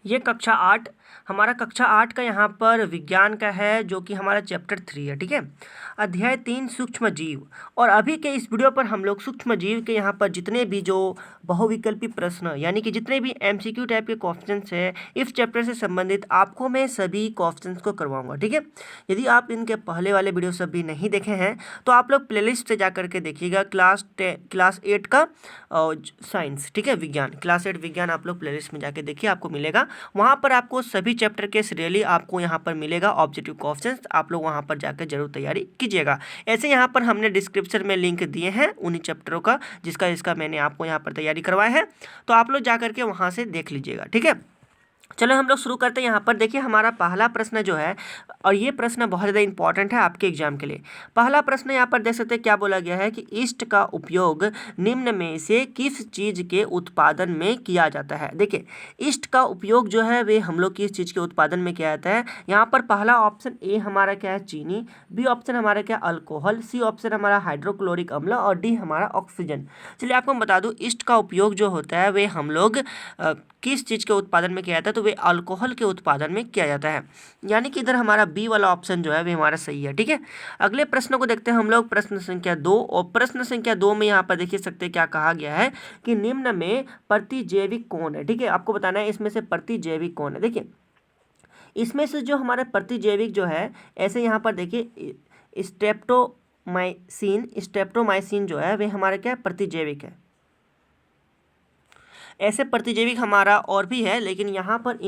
ये कक्षा 8 हमारा कक्षा 8 का यहाँ पर विज्ञान का है, जो कि हमारा चैप्टर 3 है। ठीक है, अध्याय 3 सूक्ष्म जीव। और अभी के इस वीडियो पर हम लोग सूक्ष्म जीव के यहाँ पर जितने भी जो बहुविकल्पी प्रश्न यानी कि जितने भी एमसीक्यू टाइप के क्वेश्चंस है इस चैप्टर से संबंधित आपको मैं सभी क्वेश्चंस को करवाऊंगा। ठीक है, यदि आप इनके पहले वाले वीडियो सभी नहीं देखे हैं तो आप लोग प्लेलिस्ट से जा करके देखिएगा क्लास 8 का साइंस। ठीक है, विज्ञान क्लास 8 विज्ञान आप लोग प्लेलिस्ट में जाके देखिए, आपको मिलेगा। वहाँ पर आपको सभी चैप्टर के सीरियली आपको यहाँ पर मिलेगा ऑब्जेक्टिव क्वेश्चंस, आप लोग वहाँ पर जाकर जरूर तैयारी कीजिएगा। ऐसे यहाँ पर हमने डिस्क्रिप्शन में लिंक दिए हैं उन्हीं चैप्टरों का जिसका मैंने आपको यहाँ पर तैयारी करवाया है, तो आप लोग जा करके वहाँ से देख लीजिएगा। ठीक है, चलो हम लोग शुरू करते हैं। यहाँ पर देखिए हमारा पहला प्रश्न जो है, और ये प्रश्न बहुत ज़्यादा इंपॉर्टेंट है आपके एग्जाम के लिए। पहला प्रश्न यहाँ पर देख सकते हैं क्या बोला गया है कि ईस्ट का उपयोग निम्न में से किस चीज़ के उत्पादन में किया जाता है। देखिए ईस्ट का उपयोग जो है वे हम लोग किस चीज़ के उत्पादन में किया जाता है। यहाँ पर पहला ऑप्शन ए हमारा क्या है, चीनी, बी ऑप्शन हमारा क्या, अल्कोहल, सी ऑप्शन हमारा हाइड्रोक्लोरिक अम्ल और डी हमारा ऑक्सीजन। चलिए आपको बता दूँ ईस्ट का उपयोग जो होता है वे हम लोग किस चीज़ के उत्पादन में किया जाता है, तो वे अल्कोहल के उत्पादन में किया जाता है, यानी कि इधर हमारा बी वाला ऑप्शन जो है वे हमारा सही है। ठीक है, अगले प्रश्न को देखते हैं हम लोग, प्रश्न संख्या 2। और प्रश्न संख्या 2 में यहाँ पर देखिए सकते क्या कहा गया है कि निम्न में प्रतिजैविक कौन है। ठीक है, आपको बताना है इसमें से प्रतिजैविक कौन है। देखिए इसमें से जो हमारा प्रतिजैविक जो है, ऐसे यहाँ पर देखिए स्ट्रेप्टोमाइसिन जो है वे हमारा क्या प्रतिजैविक है। ऐसे प्रतिजैविक हमारा और भी है, लेकिन यहाँ पर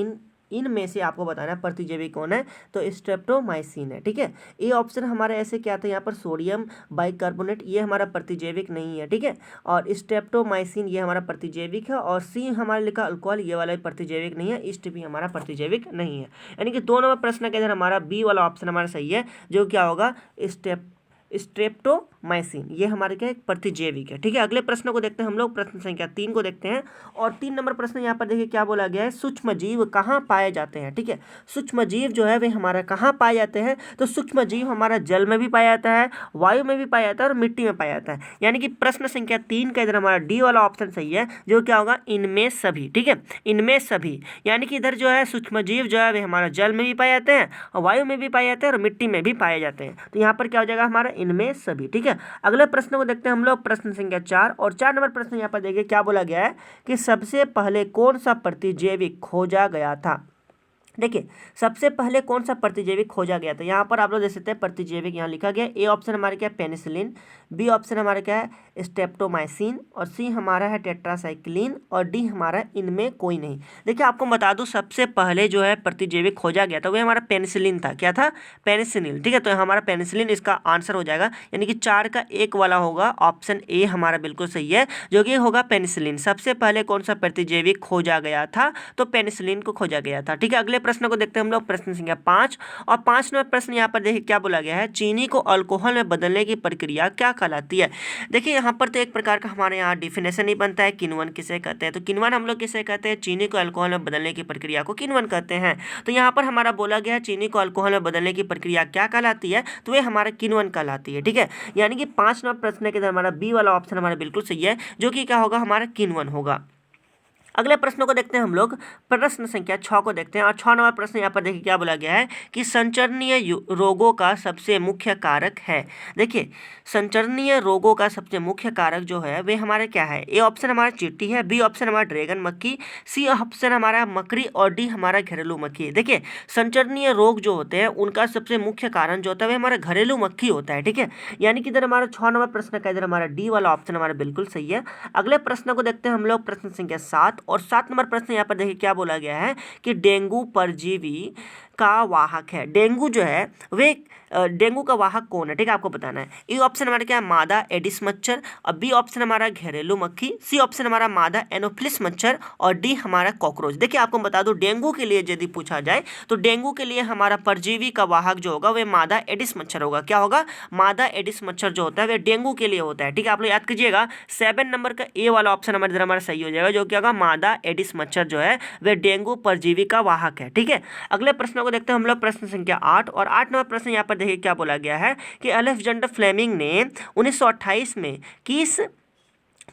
इन में से आपको बताना है प्रतिजैविक कौन है, तो स्ट्रेप्टोमाइसिन है। ठीक है, ए ऑप्शन हमारा ऐसे क्या था, यहाँ पर सोडियम बाइकार्बोनेट, ये हमारा प्रतिजैविक नहीं है। ठीक है, और स्ट्रेप्टोमाइसिन ये हमारा प्रतिजैविक है, और सी हमारा लिखा अल्कोहल, ये वाला प्रतिजैविक नहीं है, ईस्ट भी हमारा प्रतिजैविक नहीं है। यानी कि 2 नंबर प्रश्न के अंदर हमारा बी वाला ऑप्शन हमारा सही है, जो क्या होगा स्ट्रेप्टोमाइसिन, ये हमारे क्या एक प्रतिजैविक है। ठीक है, अगले प्रश्न को देखते हैं हम लोग, प्रश्न संख्या 3 को देखते हैं। और 3 नंबर प्रश्न यहाँ पर देखिए क्या बोला गया है, सूक्ष्म जीव कहाँ पाए जाते हैं। ठीक है, सूक्ष्म जीव जो है वे हमारा कहाँ पाए जाते हैं, तो सूक्ष्म जीव हमारा जल में भी पाया जाता है, वायु में भी पाया जाता है और मिट्टी में पाया जाता है। यानी कि प्रश्न संख्या 3 का इधर हमारा डी वाला ऑप्शन सही है, जो क्या होगा इनमें सभी। ठीक है, इनमें सभी, यानी कि इधर जो है सूक्ष्म जीव जो है वे हमारा जल में भी पाए जाते हैं और वायु में भी पाए जाते हैं और मिट्टी में भी पाए जाते हैं, तो यहाँ पर क्या हो जाएगा हमारा इनमें सभी। ठीक है, अगले प्रश्न को देखते हैं हम लोग, प्रश्न संख्या 4। और 4 नंबर प्रश्न यहाँ पर देखिए क्या बोला गया है कि सबसे पहले कौन सा प्रतिजैविक खोजा गया था। देखिए सबसे पहले कौन सा प्रतिजैविक खोजा गया था, यहाँ पर आप लोग देख सकते हैं प्रतिजैविक यहाँ लिखा गया। ए ऑप्शन हमारे क्या है पेनिसिलिन, बी ऑप्शन हमारा क्या है स्ट्रेप्टोमाइसिन, और सी हमारा है टेट्रासाइक्लिन, और डी हमारा इनमें कोई नहीं। देखिए आपको बता दूं सबसे पहले जो है प्रतिजैविक खोजा गया था वह हमारा पेनिसिलिन था। क्या था, पेनिसिलिन। ठीक है, तो हमारा पेनिसिलिन इसका आंसर हो जाएगा, यानी कि 4 का 1 वाला होगा, ऑप्शन ए हमारा बिल्कुल सही है, जो कि होगा पेनिसिलिन। सबसे पहले कौन सा प्रतिजैविक खोजा गया था, तो पेनिसिलिन को खोजा गया था। ठीक है, अगले प्रश्न को देखते हैं हम लोग, प्रश्न संख्या 5। और 5 नंबर प्रश्न यहाँ पर देखिए क्या बोला गया है, चीनी को अल्कोहल में बदलने की प्रक्रिया क्या कहलाती है। देखिए यहाँ पर तो एक प्रकार का हमारे यहाँ डिफिनेशन ही बनता है, किण्वन किसे कहते हैं, तो किण्वन हम लोग किसे कहते हैं, चीनी को अल्कोहल में बदलने की प्रक्रिया को किण्वन कहते हैं। तो यहाँ पर हमारा बोला गया है चीनी को अल्कोहल में बदलने की प्रक्रिया क्या कहलाती है, तो ये हमारा किण्वन कहलाती है। ठीक है, यानी कि 5 नंबर प्रश्न के अंदर हमारा बी वाला ऑप्शन हमारा बिल्कुल सही है, जो कि क्या होगा हमारा किण्वन होगा। अगले प्रश्नों को देखते हैं हम लोग, प्रश्न संख्या 6 को देखते हैं। और 6 नंबर प्रश्न यहाँ पर देखिए क्या बोला गया है कि संचरणीय रोगों का सबसे मुख्य कारक है। देखिए संचरणीय रोगों का सबसे मुख्य कारक जो है वे हमारे क्या है, ए ऑप्शन हमारा चींटी है, बी ऑप्शन हमारा ड्रैगन मक्खी, सी ऑप्शन हमारा मकड़ी, और डी हमारा घरेलू मक्खी है। देखिए संचरणीय रोग जो होते हैं उनका सबसे मुख्य कारण जो होता है वह हमारा घरेलू मक्खी होता है। ठीक है, यानी कि इधर हमारा 6 नंबर प्रश्न का इधर हमारा डी वाला ऑप्शन हमारा बिल्कुल सही है। अगले प्रश्न को देखते हैं हम लोग, प्रश्न संख्या 7। और 7 नंबर प्रश्न यहाँ पर देखिए क्या बोला गया है कि डेंगू परजीवी का वाहक है। डेंगू जो है वे डेंगू का वाहक कौन है। ठीक है, आपको बताना है। ए ऑप्शन हमारा क्या है मादा एडिस मच्छर, और बी ऑप्शन हमारा घरेलू मक्खी, सी ऑप्शन हमारा मादा एनोफिलिस मच्छर, और डी हमारा कॉकरोच। देखिए आपको बता दूं डेंगू के लिए यदि पूछा जाए तो डेंगू के लिए हमारा परजीवी का वाहक जो होगा वह मादा एडिस मच्छर होगा। क्या होगा, मादा एडिस मच्छर जो होता है वह डेंगू के लिए होता है। ठीक है, आप लोग याद कीजिएगा 7 नंबर का ए वाला ऑप्शन हमारे इधर हमारा सही हो जाएगा, जो क्या होगा मादा एडिस मच्छर जो है वह डेंगू परजीवी का वाहक है। ठीक है, अगले प्रश्न को देखते हैं हम लोग, प्रश्न संख्या 8। और 8 नंबर प्रश्न यहाँ पर देखिए क्या बोला गया है कि अलेक्जेंडर फ्लेमिंग ने 1928 में किस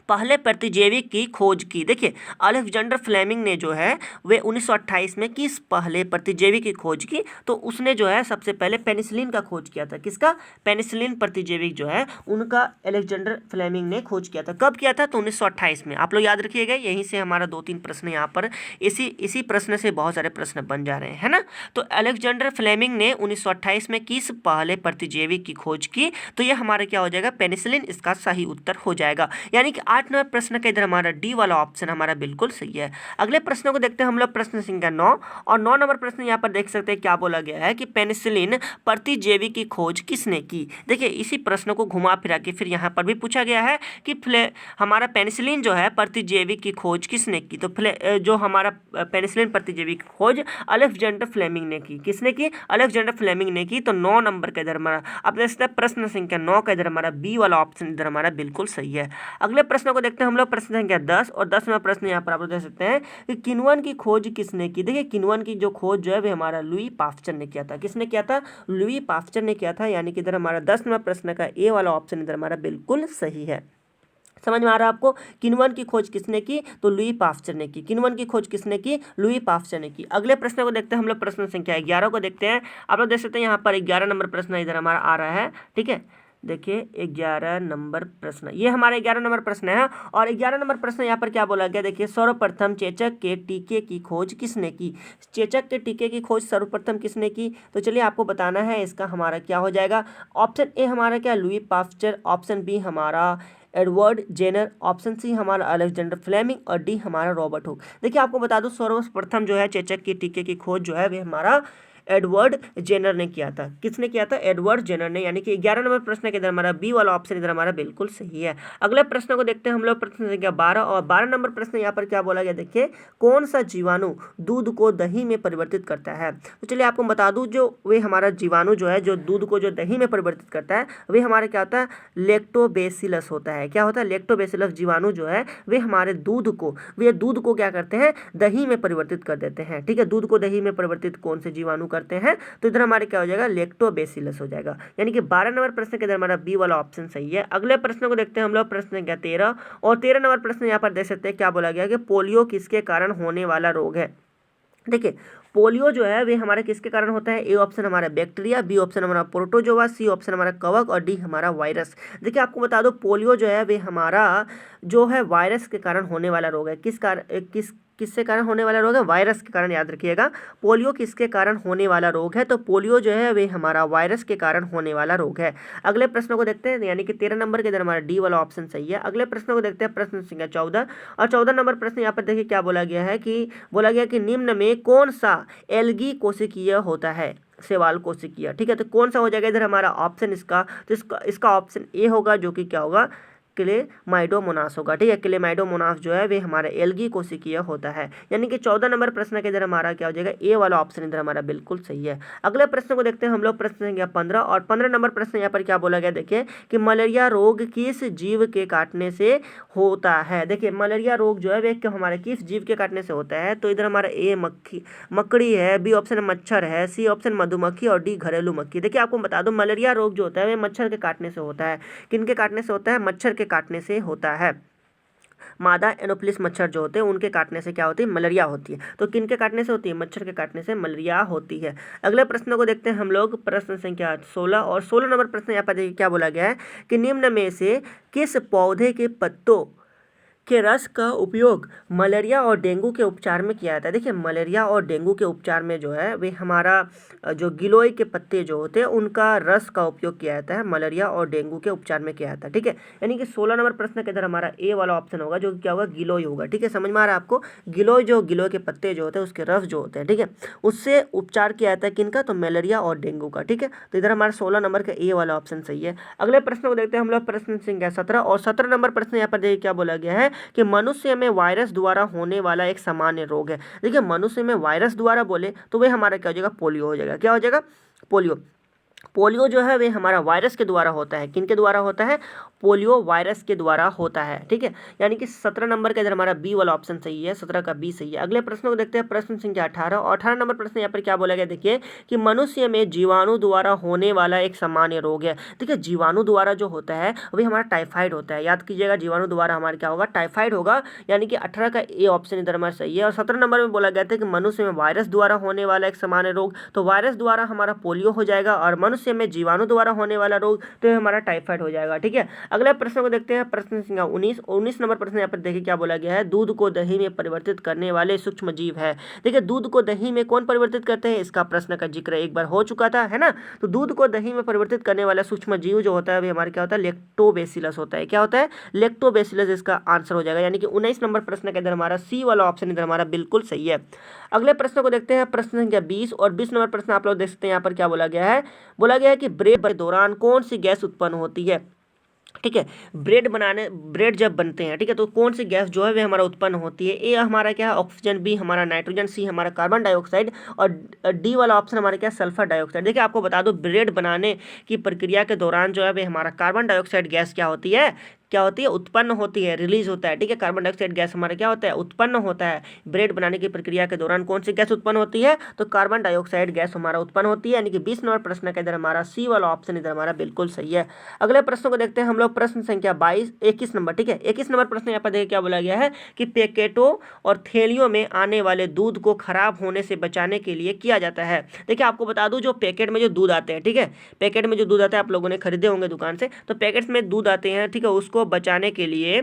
पहले प्रतिजैविक की खोज की। देखिए अलेक्जेंडर फ्लेमिंग ने जो है वे 1928 में किस पहले प्रतिजैविक की खोज की, तो उसने जो है सबसे पहले पेनिसिलिन का खोज किया था। किसका? पेनिसिलिन प्रतिजैविक जो है उनका अलेक्जेंडर फ्लेमिंग ने खोज किया था। कब किया था? तो 1928 में। आप लोग याद रखिएगा, यहीं से हमारा 2-3 प्रश्न यहाँ पर इसी प्रश्न से बहुत सारे प्रश्न बन जा रहे हैं, है ना। तो अलेक्जेंडर फ्लेमिंग ने 1928 में किस पहले प्रतिजैविक की खोज की, तो ये हमारा क्या हो जाएगा? पेनिसिलिन इसका सही उत्तर हो जाएगा। यानी कि 8 नंबर प्रश्न का इधर हमारा डी वाला ऑप्शन हमारा बिल्कुल सही है। अगले प्रश्न को देखते हैं हम लोग, प्रश्न संख्या 9। और 9 नंबर प्रश्न यहाँ पर देख सकते हैं क्या बोला गया है कि पेनिसिलिन प्रतिजैविक की खोज किसने की। देखिए इसी प्रश्न को घुमा फिरा के फिर यहाँ पर भी पूछा गया है कि हमारा पेनिसिलिन जो है प्रतिजैविक की खोज किसने की, तो जो हमारा पेनिसिलिन प्रतिजैविक की खोज अलेक्जेंडर फ्लेमिंग ने की। किसने की? अलेक्जेंडर फ्लेमिंग ने की। तो 9 नंबर का इधर हमारा आप देख सकते हैं प्रश्न संख्या 9 का इधर हमारा बी वाला ऑप्शन इधर हमारा बिल्कुल सही है। अगले प्रश्न को देखते हैं हम लोग, प्रश्न संख्या 10। और 10वां प्रश्न यहाँ पर आप लोग देख सकते हैं कि किण्वन की खोज किसने की। देखिए किण्वन की जो खोज जो है वह हमारा लुई पास्चर ने किया था। किसने किया था? लुई पास्चर ने किया था। यानी कि इधर हमारा 10वां प्रश्न का ए वाला ऑप्शन इधर हमारा बिल्कुल सही है। समझ में आ रहा है आपको? किण्वन की खोज किसने की? तो लुई पास्चर ने की। किण्वन की खोज किसने की? लुई पास्चर ने की। अगले प्रश्न को देखते हैं हम लोग, प्रश्न संख्या 11 को देखते हैं। आप लोग देख सकते हैं यहाँ पर 11 नंबर प्रश्न इधर हमारा आ रहा है। ठीक है, देखिए 11 नंबर प्रश्न, ये हमारा 11 नंबर प्रश्न है। और 11 नंबर प्रश्न यहाँ पर क्या बोला गया? देखिए सर्वप्रथम चेचक के टीके की खोज किसने की। चेचक के टीके की खोज सर्वप्रथम किसने की, तो चलिए आपको बताना है। इसका हमारा क्या हो जाएगा? ऑप्शन ए हमारा क्या? Louis Pasteur. ऑप्शन बी हमारा एडवर्ड जेनर। ऑप्शन सी हमारा अलेक्जेंडर फ्लेमिंग। और डी हमारा रॉबर्ट हुक। देखिए आपको बता दूं सर्वप्रथम जो है चेचक के टीके की खोज जो है वे हमारा एडवर्ड जेनर ने किया था। किसने किया था? एडवर्ड जेनर ने। यानी कि 11 नंबर प्रश्न के इधर हमारा बी वाला ऑप्शन इधर हमारा बिल्कुल सही है। अगले प्रश्न को देखते हैं हम लोग, प्रश्न संख्या 12। और 12 नंबर प्रश्न यहाँ पर क्या बोला गया? देखिए कौन सा जीवाणु दूध को दही में परिवर्तित करता है। तो चलिए आपको बता दूं, जो वे हमारा जीवाणु जो है जो दूध को जो दही में परिवर्तित करता है वे हमारा क्या होता है? लैक्टोबैसिलस होता है। क्या होता है? लैक्टोबैसिलस जीवाणु जो है वे हमारे दूध को क्या करते हैं? दही में परिवर्तित कर देते हैं। ठीक है, दूध को दही में परिवर्तित कौन से जीवाणु करते हैं? तो इधर हमारे क्या हो जाएगा? लैक्टोबैसिलस हो जाएगा। यानी कि 12 नंबर प्रश्न के इधर हमारा बी वाला ऑप्शन सही है। अगले प्रश्न को देखते हैं हम लोग, प्रश्न संख्या 13। और 13 नंबर प्रश्न यहाँ पर देख सकते हैं क्या बोला गया कि पोलियो किसके कारण होने वाला रोग है। देखिए पोलियो जो है वे हमारे किसके कारण होता है? ए ऑप्शन हमारा बैक्टीरिया, बी ऑप्शन हमारा प्रोटोजोआ, सी ऑप्शन हमारा कवक और डी हमारा वायरस। देखिए आपको बता दो पोलियो जो है वे हमारा जो है वायरस के कारण होने वाला रोग है। किससे कारण होने वाला रोग है? वायरस के कारण। याद रखिएगा पोलियो किसके कारण होने वाला रोग है, तो पोलियो जो है वे हमारा वायरस के कारण होने वाला रोग है। अगले प्रश्न को देखते हैं, यानी कि 13 नंबर के इधर हमारा डी वाला ऑप्शन सही है। अगले प्रश्न को देखते हैं, प्रश्न संख्या 14। और 14 नंबर प्रश्न यहाँ पर देखिए क्या बोला गया है कि बोला गया कि निम्न में कौन सा एल्गी कोशिकीय होता है? शैवाल कोशिकीय। ठीक है, तो कौन सा हो जाएगा इधर हमारा ऑप्शन इसका? तो इसका ऑप्शन ए होगा, जो कि क्या होगा? क्लेमाइडोमोनास होगा। ठीक है, क्लेमाइडोमोनास जो है वे हमारा एल्गी कोशिकीय होता है। यानी कि 14 नंबर प्रश्न के इधर हमारा क्या हो जाएगा? ए वाला ऑप्शन इधर हमारा बिल्कुल सही है। अगले प्रश्न को देखते हैं हम लोग, प्रश्न संख्या 15। और 15 नंबर प्रश्न यहाँ पर क्या बोला गया? देखिए कि मलेरिया रोग किस जीव के काटने से होता है। देखिए मलेरिया रोग जो है वे हमारे किस जीव के काटने से होता है, तो इधर हमारा ए मकड़ी है, बी ऑप्शन मच्छर है, सी ऑप्शन मधुमक्खी और डी घरेलू मक्खी। देखिए आपको बता दो मलेरिया रोग जो होता है वे मच्छर के काटने से होता है। किन के काटने से होता है? मच्छर के काटने से होता है। मादा एनोफिलिस मच्छर जो होते हैं उनके काटने से क्या होती है? मलेरिया होती है। तो किन के काटने से होती है? मच्छर के काटने से मलेरिया होती है। अगले प्रश्न को देखते हैं हम लोग, प्रश्न संख्या 16। और 16 नंबर प्रश्न यहाँ पर देखिए क्या बोला गया है कि निम्न में से किस पौधे के पत्तों के रस का उपयोग मलेरिया और डेंगू के उपचार में किया जाता है। देखिए मलेरिया और डेंगू के उपचार में जो है वे हमारा जो गिलोय के पत्ते जो होते हैं उनका रस का उपयोग किया जाता है मलेरिया और डेंगू के उपचार में किया जाता है। ठीक है, यानी कि 16 नंबर प्रश्न के इधर हमारा ए वाला ऑप्शन होगा, जो कि क्या होगा? गिलोय होगा। ठीक है, समझ में आ रहा है आपको? गिलोय के पत्ते जो होते हैं उसके रस जो होते हैं, ठीक है, उससे उपचार किया जाता है किनका? तो मलेरिया और डेंगू का। ठीक है, तो इधर हमारा 16 नंबर का ए वाला ऑप्शन सही है। अगले प्रश्न को देखते हैं हम लोग, प्रश्न संख्या 17। और 17 नंबर प्रश्न यहाँ पर देखिए क्या बोला गया है कि मनुष्य में वायरस द्वारा होने वाला एक सामान्य रोग है। देखिए मनुष्य में वायरस द्वारा बोले तो वे हमारा क्या हो जाएगा? पोलियो हो जाएगा। क्या हो जाएगा? पोलियो। पोलियो जो है वे हमारा वायरस के द्वारा होता है। किन के द्वारा होता है? पोलियो वायरस के द्वारा होता है। ठीक है, यानी कि 17 नंबर का इधर हमारा बी वाला ऑप्शन सही है, 17 का बी सही है। अगले प्रश्न को देखते हैं, प्रश्न संख्या 18 और 18 नंबर प्रश्न यहाँ पर क्या बोला गया, देखिए कि मनुष्य में जीवाणु द्वारा होने वाला एक सामान्य रोग है। देखिए जीवाणु द्वारा जो होता है वही हमारा टाइफाइड होता है। याद कीजिएगा, जीवाणु द्वारा हमारा क्या होगा? टाइफाइड होगा। यानी कि 18 का ए ऑप्शन इधर हमारा सही है। और 17 नंबर में बोला गया था कि मनुष्य में वायरस द्वारा होने वाला एक सामान्य रोग, तो वायरस द्वारा हमारा पोलियो हो जाएगा, और मनुष्य में जीवाणु द्वारा होने वाला रोग तो हमारा टाइफाइड हो जाएगा। ठीक है, अगले प्रश्न को देखते हैं, प्रश्न संख्या 19 नंबर प्रश्न यहाँ पर देखिए क्या बोला गया है, दूध को दही में परिवर्तित करने वाले सूक्ष्म जीव है। देखिए दूध को दही में कौन परिवर्तित करते हैं, इसका प्रश्न का जिक्र एक बार हो चुका था, है ना। तो दूध को दही में परिवर्तित करने वाला सूक्ष्म जीव जो होता है वे हमारा क्या होता है? लैक्टोबैसिलस होता है। क्या होता है? लैक्टोबैसिलस इसका आंसर हो जाएगा। यानी कि 19 नंबर प्रश्न के अंदर हमारा सी वाला ऑप्शन इधर हमारा बिल्कुल सही है। अगले प्रश्न को देखते हैं, प्रश्न संख्या 20 और 20 नंबर प्रश्न आप लोग देख सकते हैं। यहाँ पर क्या बोला गया है? बोला गया है कि ब्रेड के दौरान कौन सी गैस उत्पन्न होती है। ठीक है, ब्रेड जब बनते हैं, ठीक है, तो कौन सी गैस जो है वे हमारा उत्पन्न होती है? ए हमारा क्या है? ऑक्सीजन, बी हमारा नाइट्रोजन, सी हमारा कार्बन डाइऑक्साइड, और डी वाला ऑप्शन हमारा क्या है? Sulphur dioxide. देखिए आपको बता दो, ब्रेड बनाने की प्रक्रिया के दौरान जो है वे हमारा कार्बन डाइऑक्साइड गैस क्या होती है? उत्पन्न होती है, रिलीज होता है। ठीक है, कार्बन डाइऑक्साइड गैस हमारा क्या होता है? उत्पन्न होता है। ब्रेड बनाने की प्रक्रिया के दौरान कौन सी गैस उत्पन्न होती है? तो कार्बन डाइऑक्साइड गैस हमारा उत्पन्न होती है। यानी कि 20 नंबर प्रश्न का इधर हमारा सी वाला ऑप्शन इधर हमारा बिल्कुल सही है। अगले प्रश्न को देखते हैं हम लोग, प्रश्न संख्या 21 नंबर। ठीक है, 21 नंबर प्रश्न यहाँ पर देखिए क्या बोला गया है कि पैकेटों और थैलियों में आने वाले दूध को खराब होने से बचाने के लिए किया जाता है। देखिए आपको बता दूं, जो पैकेट में जो दूध आते हैं, ठीक है, पैकेट में जो दूध आता है आप लोगों ने खरीदे होंगे दुकान से, तो पैकेट्स में दूध आते हैं, ठीक है, उसको बचाने के लिए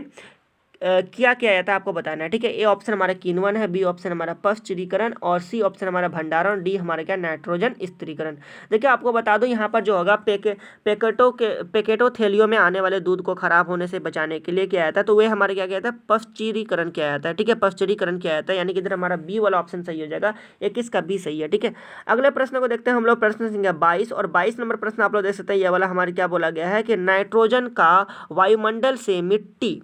क्या किया जाता है आपको बताना है। ठीक है, ए ऑप्शन हमारा किण्वन है, बी ऑप्शन हमारा पश्चरीकरण, और सी ऑप्शन हमारा भंडारण, डी हमारा क्या? नाइट्रोजन स्थिरीकरण। देखिए आपको बता दो, यहाँ पर जो होगा पैकेटों थैलियों में आने वाले दूध को खराब होने से बचाने के लिए किया जाता है, तो वे हमारे क्या किया जाता है? पश्चरीकरण किया जाता है। ठीक है, पश्चरीकरण किया जाता है। यानी कि इधर हमारा बी वाला ऑप्शन सही हो जाएगा, 21 का बी सही है। ठीक है, अगले प्रश्न को देखते हैं हम लोग, प्रश्न संख्या 22 और 22 नंबर प्रश्न आप लोग देख सकते हैं। यह वाला हमारे क्या बोला गया है कि नाइट्रोजन का वायुमंडल से मिट्टी,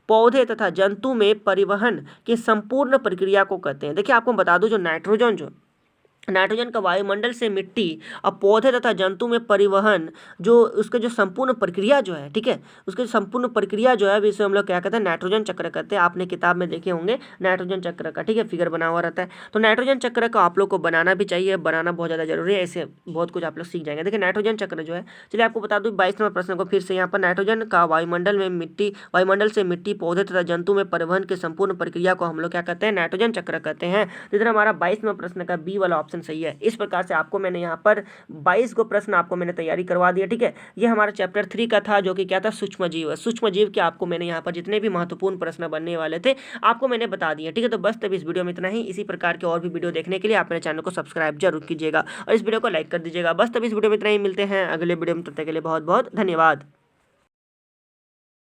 पौधे तथा जंतु में परिवहन की संपूर्ण प्रक्रिया को कहते हैं। देखिए आपको बता दूं, जो नाइट्रोजन का वायुमंडल से मिट्टी और पौधे तथा जंतु में परिवहन, जो उसके जो संपूर्ण प्रक्रिया जो है, ठीक है, उसके संपूर्ण प्रक्रिया जो है इसे हम लोग क्या कहते हैं? नाइट्रोजन चक्र कहते हैं। आपने किताब में देखे होंगे नाइट्रोजन चक्र का, ठीक है, फिगर बना हुआ रहता है। तो नाइट्रोजन चक्र का आप लोग को बनाना भी चाहिए, बनाना बहुत ज़्यादा जरूरी है, ऐसे बहुत कुछ आप लोग सीख जाएंगे। देखिए नाइट्रोजन चक्र जो है, चलिए आपको बता दूँ 22 नंबर प्रश्न को फिर से, यहाँ पर नाइट्रोजन का वायुमंडल से मिट्टी, पौधे तथा जंतु में परिवहन की संपूर्ण प्रक्रिया को हम लोग क्या कहते हैं? नाइट्रोजन चक्र कहते हैं। इधर हमारा 22 नंबर प्रश्न का बी वाला ऑप्शन सही है। इस प्रकार से आपको मैंने यहाँ पर 22 को प्रश्न आपको मैंने तैयारी करवा दिया। ठीक है, ये हमारा चैप्टर 3 का था, जो कि क्या था? सूक्ष्म जीव। सूक्ष्म जीव के आपको मैंने यहाँ पर जितने भी महत्वपूर्ण प्रश्न बनने वाले थे आपको मैंने बता दिए। ठीक है, तो बस तब इस वीडियो में इतना ही। इसी प्रकार के और भी वीडियो देखने के लिए आप मेरे चैनल को सब्सक्राइब जरूर कीजिएगा और इस वीडियो को लाइक कर दीजिएगा। बस तब इस वीडियो में इतना ही, मिलते हैं अगले वीडियो में, तब तक के लिए बहुत बहुत धन्यवाद।